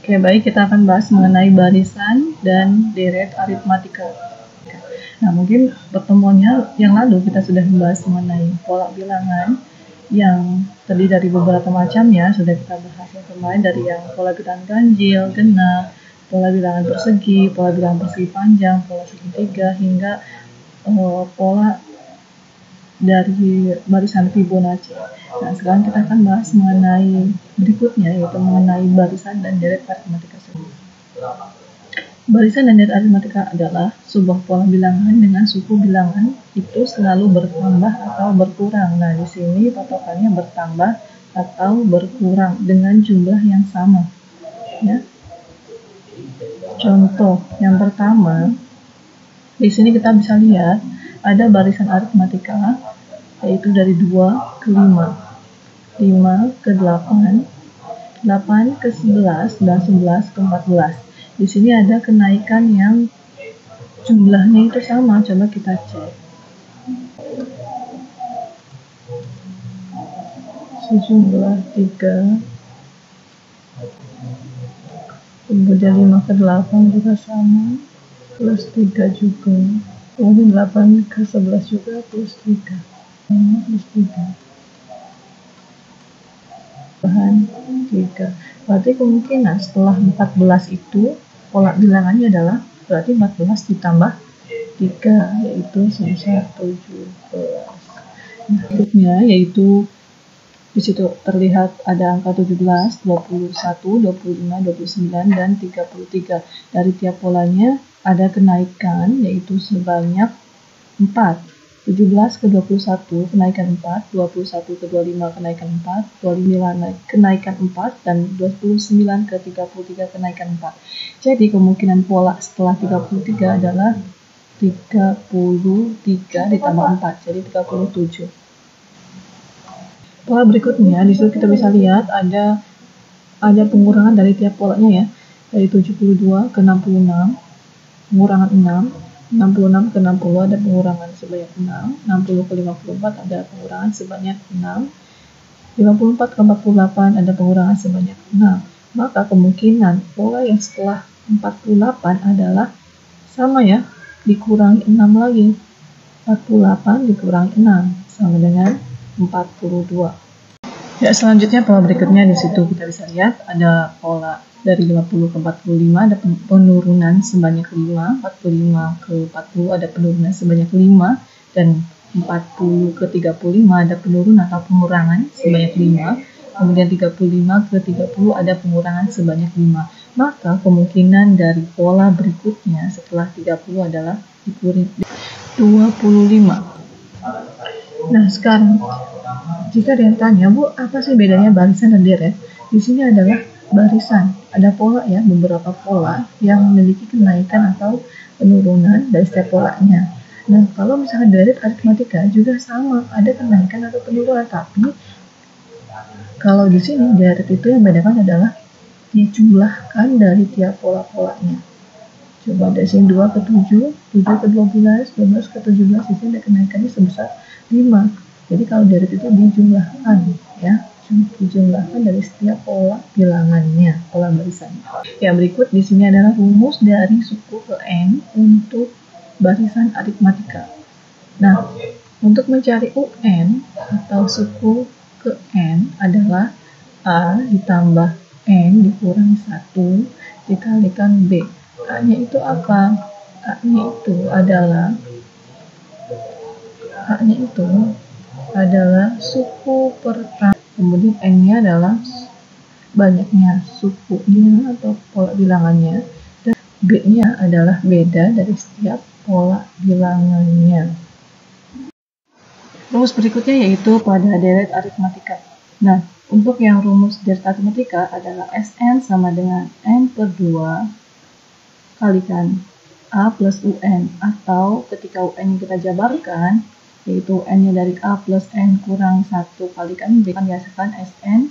Oke, baik, kita akan bahas mengenai barisan dan deret aritmatika. Nah, mungkin pertemuannya yang lalu kita sudah membahas mengenai pola bilangan yang terdiri dari beberapa macam ya, sudah kita bahas yang kemarin dari yang pola bilangan ganjil, genap, pola bilangan persegi, pola bilangan persegi panjang, pola segitiga, hingga pola dari barisan Fibonacci. Nah, sekarang kita akan bahas mengenai berikutnya, yaitu mengenai barisan dan deret aritmatika. Barisan dan deret aritmatika adalah sebuah pola bilangan dengan suku bilangan itu selalu bertambah atau berkurang. Nah, di sini patokannya bertambah atau berkurang dengan jumlah yang sama. Ya. Contoh yang pertama, di sini kita bisa lihat ada barisan aritmatika, yaitu dari 2 ke 5, 5 ke 8, 8 ke 11, dan 11 ke 14. Di sini ada kenaikan yang jumlahnya itu sama. Coba kita cek. Sejumlah 3, kemudian 5 ke 8 juga sama, plus 3 juga, kemudian 8 ke 11 juga plus 3, plus 3. Bahan 3. Berarti kemungkinan setelah 14 itu pola bilangannya adalah berarti 14 ditambah 3, yaitu sebesar 17. Nah, berikutnya yaitu di situ terlihat ada angka 17, 21, 25, 29, dan 33. Dari tiap polanya ada kenaikan yaitu sebanyak 4. 17 ke 21 kenaikan 4, 21 ke 25 kenaikan 4, 29 kenaikan 4, dan 29 ke 33 kenaikan 4. Jadi kemungkinan pola setelah 33 adalah 33 ditambah 4, jadi 37. Pola berikutnya, di situ kita bisa lihat ada pengurangan dari tiap polanya ya, dari 72 ke 66, pengurangan 6, 66 ke 60 ada pengurangan sebanyak 6, 60 ke 54 ada pengurangan sebanyak 6, 54 ke 48 ada pengurangan sebanyak 6. Maka kemungkinan pola yang setelah 48 adalah sama ya, dikurangi 6 lagi. 48 dikurangi 6 sama dengan 42. Ya, selanjutnya pola berikutnya di situ kita bisa lihat ada pola dari 50 ke 45 ada penurunan sebanyak 5, 45 ke 40 ada penurunan sebanyak 5, dan 40 ke 35 ada penurunan atau pengurangan sebanyak 5, kemudian 35 ke 30 ada pengurangan sebanyak 5. Maka kemungkinan dari pola berikutnya setelah 30 adalah dikurangi 25. Nah, sekarang jika ada yang tanya, Bu, apa sih bedanya barisan dan deret? Di sini adalah barisan. Ada pola ya, beberapa pola yang memiliki kenaikan atau penurunan dari setiap polanya. Nah, kalau misalnya deret aritmatika juga sama, ada kenaikan atau penurunan, tapi kalau di sini deret itu yang membedakan adalah dijumlahkan dari tiap pola-polanya. Coba dari sini 2 ke 7, 7 ke 12, 12 ke 17, di sini ada kenaikannya sebesar 5. Jadi kalau deret itu dijumlahkan ya, dijumlahkan dari setiap pola bilangannya, pola barisannya. Ya, berikut di sini adalah rumus dari suku ke n untuk barisan aritmatika. Nah, untuk mencari UN atau suku ke n adalah A ditambah n dikurangi 1 dikalikan B. A-nya itu apa? A-nya itu adalah suku pertama, kemudian n-nya adalah banyaknya sukunya atau pola bilangannya, dan b-nya adalah beda dari setiap pola bilangannya. Rumus berikutnya yaitu pada deret aritmatika. Nah, untuk yang rumus deret aritmatika adalah Sn sama dengan n per 2 kalikan A plus UN, atau ketika UN yang kita jabarkan yaitu n-nya dari A plus n kurang 1 kalikan B, kan biasakan Sn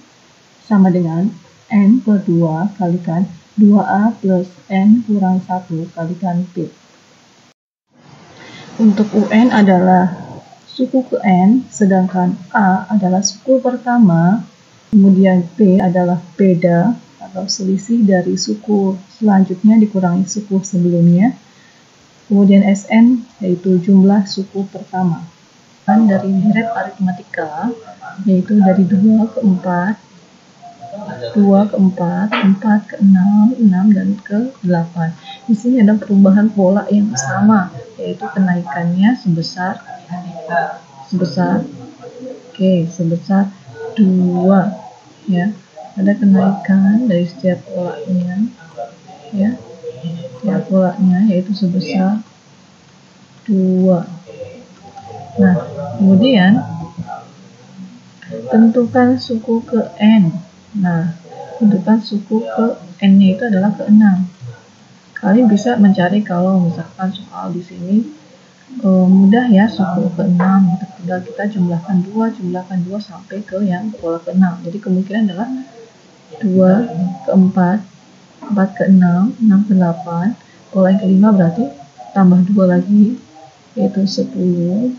sama dengan n per 2 kalikan 2A plus n kurang 1 kalikan B. Untuk UN adalah suku ke n, sedangkan A adalah suku pertama, kemudian B adalah beda atau selisih dari suku selanjutnya dikurangi suku sebelumnya. Kemudian SN yaitu jumlah suku pertama. Dan dari deret aritmatika yaitu dari 2 ke 4, 2 ke 4, 4 ke 6, 6 dan ke 8. Di sini ada perubahan pola yang sama, yaitu kenaikannya sebesar 2 ya. Ada kenaikan dari setiap polanya ya. Setiap polanya yaitu sebesar 2. Nah, kemudian tentukan suku ke N. Nah, tentukan suku ke N-nya itu adalah ke 6. Kalian bisa mencari kalau misalkan soal di sini mudah ya, suku ke 6. Tinggal kita jumlahkan 2 sampai ke yang pola ke 6. Jadi kemungkinan adalah 2 ke 4, 4 ke 6, 6 ke 8. Pola yang kelima berarti tambah 2 lagi, yaitu 10.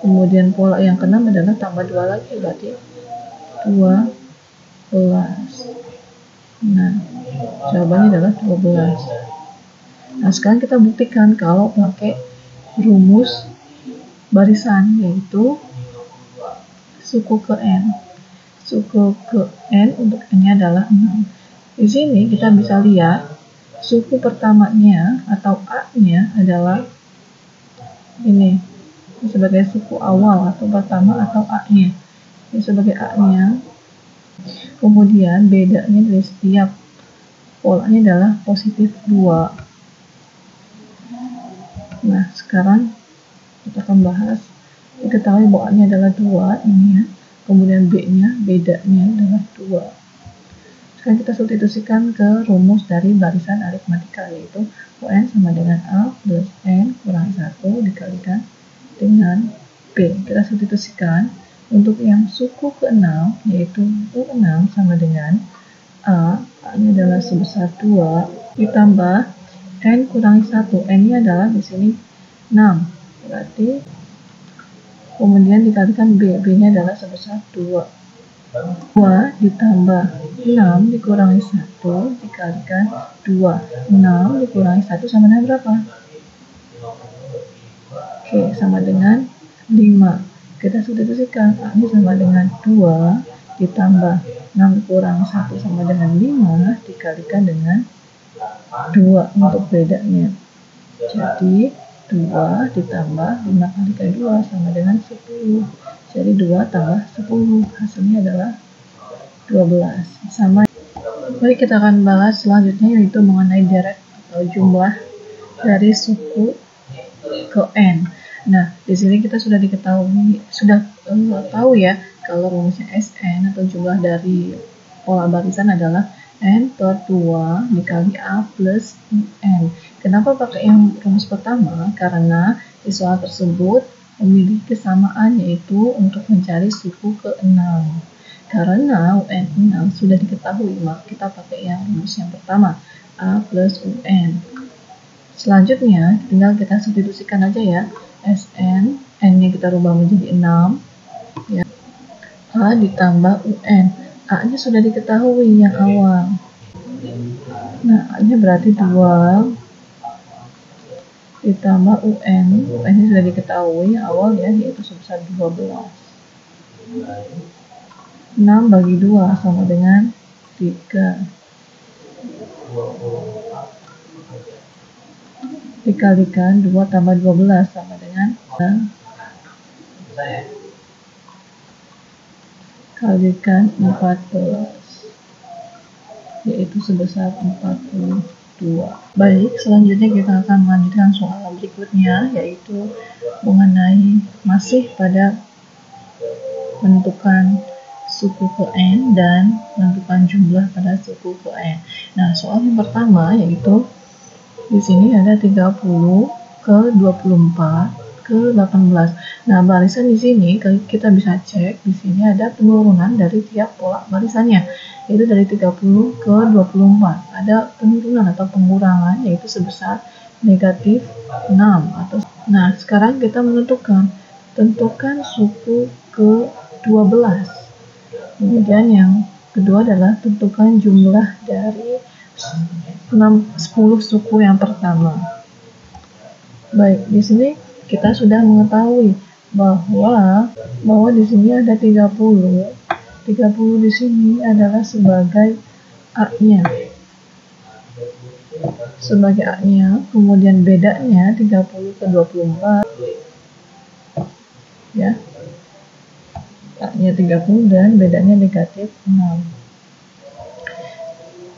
Kemudian pola yang keenam adalah tambah 2 lagi, berarti 12. Nah, jawabannya adalah 12. Nah, sekarang kita buktikan kalau pakai rumus barisan, yaitu suku ke N. Suku ke N untuk N-nya adalah 6. Di sini kita bisa lihat suku pertamanya atau A-nya adalah ini, sebagai suku awal atau pertama atau A-nya. Ini sebagai A-nya. Kemudian bedanya dari setiap polanya adalah positif 2. Nah, sekarang kita akan bahas. Diketahui bahwa A-nya adalah 2 ini ya. Kemudian B-nya bedanya adalah 2. Sekarang kita substitusikan ke rumus dari barisan aritmatika, yaitu UN sama dengan A plus N kurang 1 dikalikan dengan B. Kita substitusikan untuk yang suku ke-6, yaitu U6 sama dengan A-nya adalah sebesar 2 ditambah N kurangi 1. N-nya adalah di sini 6. Berarti kemudian dikalikan B. B-nya adalah sebesar 2. 2 ditambah 6 dikurangi 1 dikalikan 2. 6 dikurangi 1 sama dengan berapa? Oke, sama dengan 5. Kita substitusikan A-nya sama dengan 2 ditambah 6 dikurangi 1 sama dengan 5 dikalikan dengan 2 untuk bedanya. Jadi 2 ditambah 5 kalikan 2 sama dengan 10. Jadi 2 tambah 10 hasilnya adalah 12. Sama. Baik, kita akan bahas selanjutnya yaitu mengenai deret atau jumlah dari suku ke N. Nah, di sini kita sudah tahu ya kalau rumusnya SN atau jumlah dari pola barisan adalah N per 2 dikali A plus N. Kenapa pakai yang rumus pertama? Karena di soal tersebut memiliki kesamaan, yaitu untuk mencari suku ke-6. Karena UN 6 sudah diketahui, maka kita pakai yang rumus yang pertama, A plus UN. Selanjutnya, tinggal kita substitusikan aja ya. SN, N-nya kita rubah menjadi 6. Ya. A ditambah UN. A-nya sudah diketahui yang awal. Nah, A-nya berarti 2 ditambah UN. UN-nya sudah diketahui yang awal ya, yaitu sebesar 12. 6 bagi 2 sama dengan 3. Dikalikan 2 tambah 12 sama dengan 3. Kalikan 14, yaitu sebesar 42. Baik, selanjutnya kita akan melanjutkan soal berikutnya, yaitu mengenai masih pada menentukan suku ke N dan menentukan jumlah pada suku ke N. Nah, soal yang pertama yaitu di sini ada 30 ke 24 ke 18. Nah, barisan di sini kita bisa cek, di sini ada penurunan dari tiap pola barisannya, yaitu dari 30 ke 24. Ada penurunan atau pengurangan, yaitu sebesar negatif 6. Nah, sekarang kita tentukan suku ke 12. Kemudian yang Kedua adalah tentukan jumlah dari 10 suku yang pertama. Baik, di sini kita sudah mengetahui bahwa di sini ada 30. 30 di sini adalah sebagai A-nya. Kemudian bedanya 30 ke 24. Ya. A-nya 30 dan bedanya negatif 6.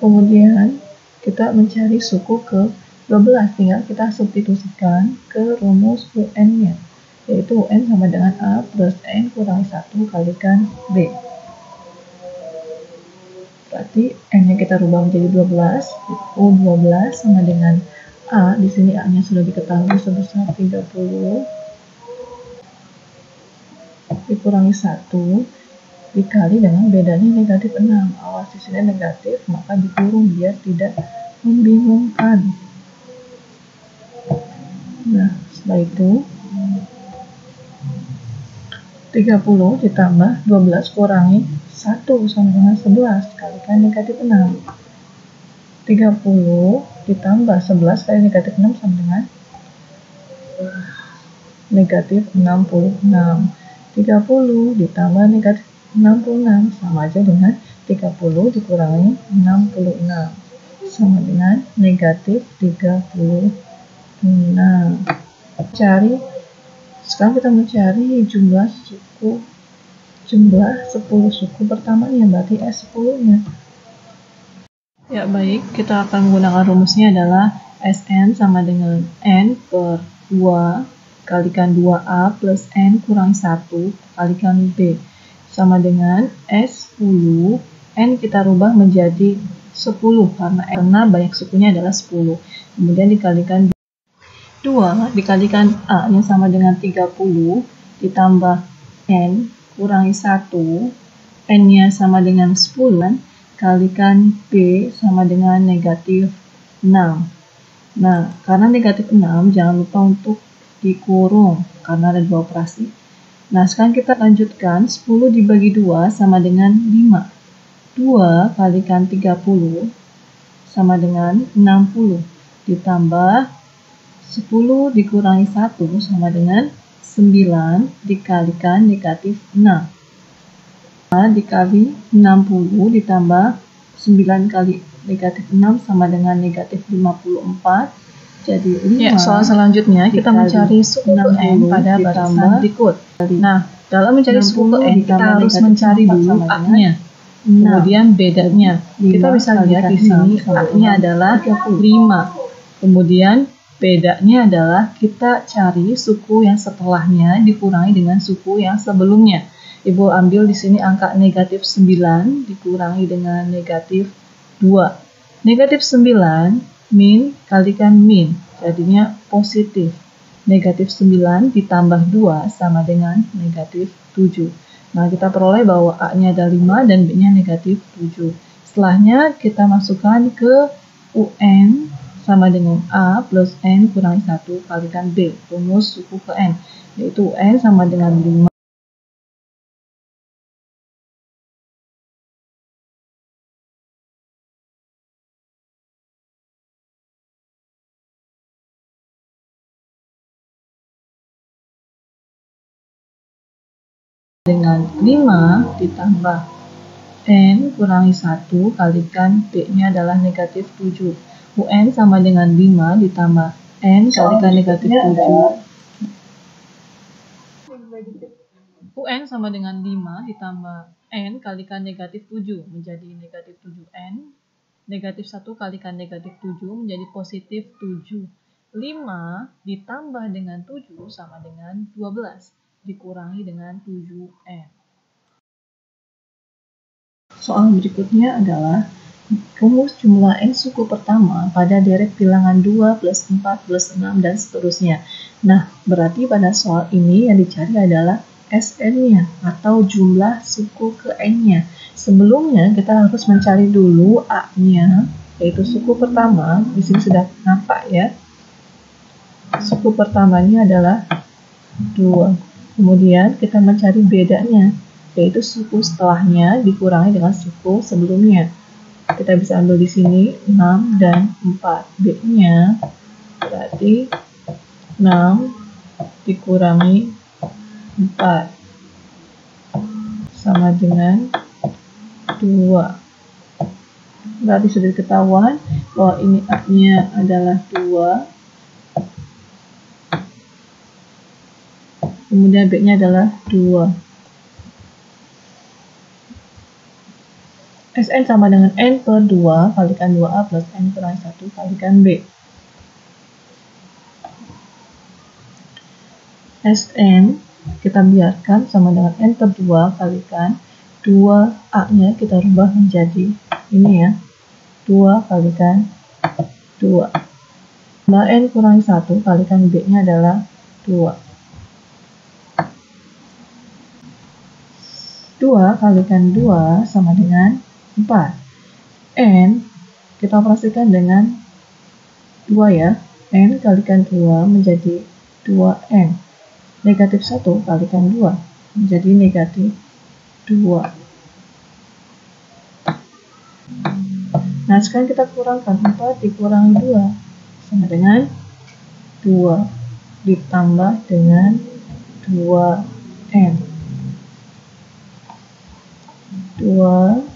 Kemudian kita mencari suku ke 12, tinggal kita substitusikan ke rumus UN-nya, yaitu UN sama dengan A plus N kurang 1 kalikan B. Berarti N-nya kita rubah menjadi 12, U12 sama dengan A, di sini A-nya sudah diketahui sebesar 30 dikurangi 1 dikali dengan bedanya negatif 6. Awas di sini negatif, maka dikurung biar tidak membingungkan. Nah, setelah itu 30 ditambah 12 kurangi 1 sama dengan 11 kalikan negatif 6. 30 ditambah 11 kali negatif 6 sama dengan negatif 66. 30 ditambah negatif 66 sama aja dengan 30 dikurangi 66 sama dengan negatif 36. Sekarang kita mencari jumlah 10 suku pertamanya, berarti S10-nya. Ya baik, kita akan menggunakan rumusnya adalah Sn sama dengan N per 2 kalikan 2A plus N kurang 1 kalikan B sama dengan S10. N kita rubah menjadi 10 karena banyak sukunya adalah 10. Kemudian dikalikan 2 dikalikan A yang sama dengan 30 ditambah N kurangi 1, N-nya sama dengan 10 kalikan B sama dengan negatif 6. Nah, karena negatif 6 jangan lupa untuk dikurung karena ada 2 operasi. Nah, sekarang kita lanjutkan 10 dibagi 2 sama dengan 5. 2 kalikan 30 sama dengan 60 ditambah 10 dikurangi 1 sama dengan 9 dikalikan negatif 6. 5 dikali 60 ditambah 9 kali negatif 6 sama dengan negatif 54. Jadi 5. Ya, soal selanjutnya kita mencari suku ke N pada barisan berikut. Nah, dalam mencari suku ke N kita harus mencari dulu A-nya. Kemudian bedanya. Kita bisa lihat di sini A-nya adalah 5. Kemudian bedanya adalah kita cari suku yang setelahnya dikurangi dengan suku yang sebelumnya. Ibu ambil di sini angka negatif 9 dikurangi dengan negatif 2. Negatif 9 min kalikan min, jadinya positif. Negatif 9 ditambah 2 sama dengan negatif 7. Nah, kita peroleh bahwa A-nya ada 5 dan B-nya negatif 7. Setelahnya kita masukkan ke UN sama dengan A plus N kurangi 1 kalikan B, rumus suku ke N, yaitu UN sama dengan 5 dengan 5 ditambah N kurangi 1 kalikan B-nya adalah negatif 7. UN sama dengan 5 ditambah N kalikan negatif 7. UN sama dengan 5 ditambah N kalikan negatif 7 menjadi negatif 7N. Negatif 1 kalikan negatif 7 menjadi positif 7. 5 ditambah dengan 7 sama dengan 12. Dikurangi dengan 7N. Soal berikutnya adalah rumus jumlah N suku pertama pada deret bilangan 2 plus 4 plus 6 dan seterusnya. Nah, berarti pada soal ini yang dicari adalah SN-nya atau jumlah suku ke N-nya. Sebelumnya kita harus mencari dulu A-nya, yaitu suku pertama. Di sini sudah nampak ya. Suku pertamanya adalah 2. Kemudian kita mencari bedanya. yaitu suku setelahnya dikurangi dengan suku sebelumnya. Kita bisa ambil di sini 6 dan 4. B-nya berarti 6 dikurangi 4 sama dengan 2. Berarti sudah ketahuan bahwa ini A-nya adalah 2. Kemudian B-nya adalah 2. Sn sama dengan N per 2 kalikan 2A plus N kurangi 1 kalikan B. Sn kita biarkan sama dengan N per 2 kalikan 2A-nya kita rubah menjadi ini ya, 2 kalikan 2. Tambah N kurangi 1 kalikan B-nya adalah 2. 2 kalikan 2 sama dengan 4. N kita operasikan dengan 2 ya. N kalikan 2 menjadi 2N. Negatif 1 kalikan 2 menjadi negatif 2. Nah, sekarang kita kurangkan 4 dikurangi 2 sama dengan 2 ditambah dengan 2N. 2.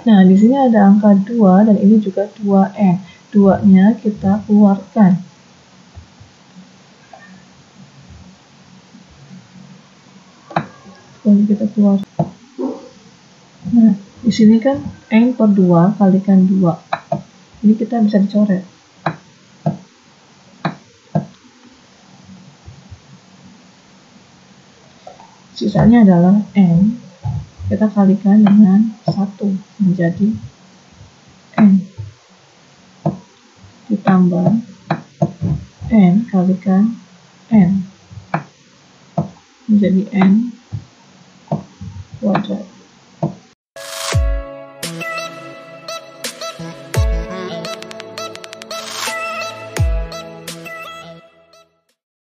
Nah, di sini ada angka 2 dan ini juga 2N. 2-nya kita keluarkan. Kalau kita keluar. Nah, di sini kan N per 2 kalikan 2. Ini kita bisa dicoret. Sisanya adalah N. Kita kalikan dengan 1 menjadi N. Ditambah N kalikan N menjadi N